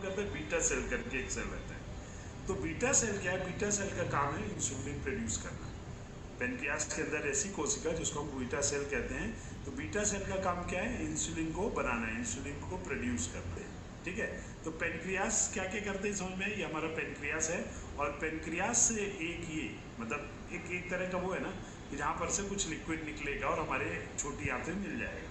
करता है beta cell करके एक सेल रहता है। तो बीटा सेल क्या है? बीटा सेल का काम है इंसुलिन प्रोड्यूस करना। पेनक्रियास के अंदर ऐसी कोशिका जिसको हम बीटा सेल कहते हैं, तो बीटा सेल का काम क्या है? इंसुलिन को बनाना है, इंसुलिन को प्रोड्यूस करते हैं। ठीक है, तो पेनक्रियास क्या क्या करते हैं समझ में? ये हमारा पेनक्रियास है, और पेनक्रियास से एक ये मतलब एक तरह का वो है ना कि जहाँ पर से कुछ लिक्विड निकलेगा और हमारे छोटी आंतें मिल जाएगा।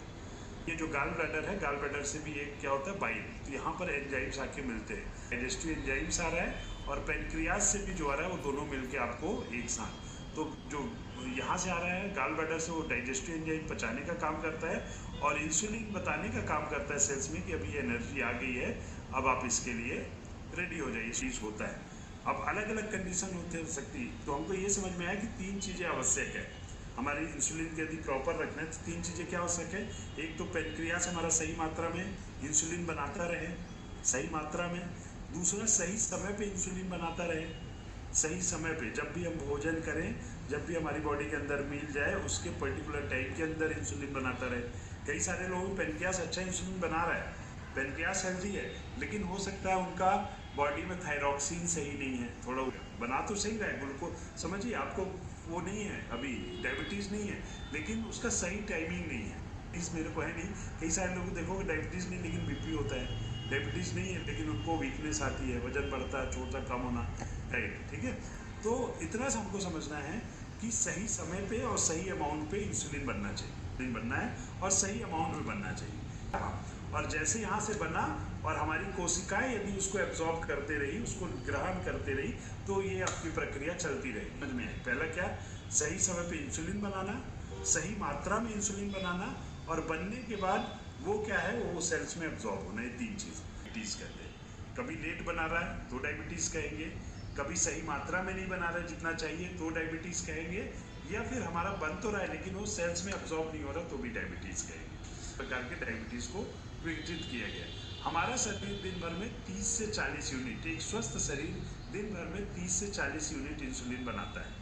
ये जो गाल ब्लैडर है, गाल ब्लैडर से भी एक क्या होता है? बाइल। तो यहाँ पर एंजाइम्स आके मिलते हैं, डाइजेस्टिव एंजाइम्स आ रहा है और पेनक्रियास से भी जो आ रहा है वो दोनों मिलके आपको एक साथ, तो जो यहाँ से आ रहा है गाल ब्लैडर से, वो डाइजेस्टिव एंजाइम पचाने का काम करता है और इंसुलिन बताने का काम करता है सेल्स में कि अभी एनर्जी आ गई है, अब आप इसके लिए रेडी हो जाइए। चीज़ होता है। अब अलग अलग कंडीशन होते सकती, तो हमको ये समझ में आया कि 3 चीज़ें आवश्यक है हमारी इंसुलिन के यदि प्रॉपर रखना है। तो 3 चीज़ें क्या आवश्यक है? एक तो पेनक्रियास हमारा सही मात्रा में इंसुलिन बनाता रहे, सही मात्रा में। दूसरा, सही समय पे इंसुलिन बनाता रहे, सही समय पे। जब भी हम भोजन करें, जब भी हमारी बॉडी के अंदर मिल जाए, उसके पर्टिकुलर टाइम के अंदर इंसुलिन बनाता रहे। कई सारे लोगों पेनक्रियास अच्छा इंसुलिन बना रहा है, पेनक्रियास हेल्दी है, लेकिन हो सकता है उनका बॉडी में थायरॉक्सिन सही नहीं है, थोड़ा बना तो सही रहा है, ग्लूकोज समझिए आपको वो नहीं है, अभी डायबिटीज़ नहीं है, लेकिन उसका सही टाइमिंग नहीं है। इस मेरे को है नहीं, कई सारे लोग देखोगे डायबिटीज़ नहीं लेकिन बीपी होता है, डायबिटीज़ नहीं है लेकिन उनको वीकनेस आती है, वजन बढ़ता है, छोटा कम होना, राइट। ठीक है, तो इतना सा हमको समझना है कि सही समय पे और सही अमाउंट पे इंसुलिन बनना चाहिए, बनना है और सही अमाउंट में बनना चाहिए। हाँ, और जैसे यहाँ से बना और हमारी कोशिकाएं यदि उसको एब्जॉर्ब करते रही, उसको ग्रहण करते रही, तो ये आपकी प्रक्रिया चलती रही। समझ में पहला क्या? सही समय पे इंसुलिन बनाना, सही मात्रा में इंसुलिन बनाना, और बनने के बाद वो क्या है, वो सेल्स में एब्जॉर्ब होना। ये 3 चीज़ डायबिटीज़ कहते हैं। कभी लेट बना रहा है तो डायबिटीज़ कहेंगे, कभी सही मात्रा में नहीं बना रहा है जितना चाहिए तो डायबिटीज़ कहेंगे, या फिर हमारा बन तो रहा है लेकिन वो सेल्स में एब्जॉर्ब नहीं हो रहा तो भी डायबिटीज़ कहेंगे। इस प्रकार के डायबिटीज़ को विघटित किया गया। हमारा शरीर दिन भर में 30 से 40 यूनिट, एक स्वस्थ शरीर दिन भर में 30 से 40 यूनिट इंसुलिन बनाता है।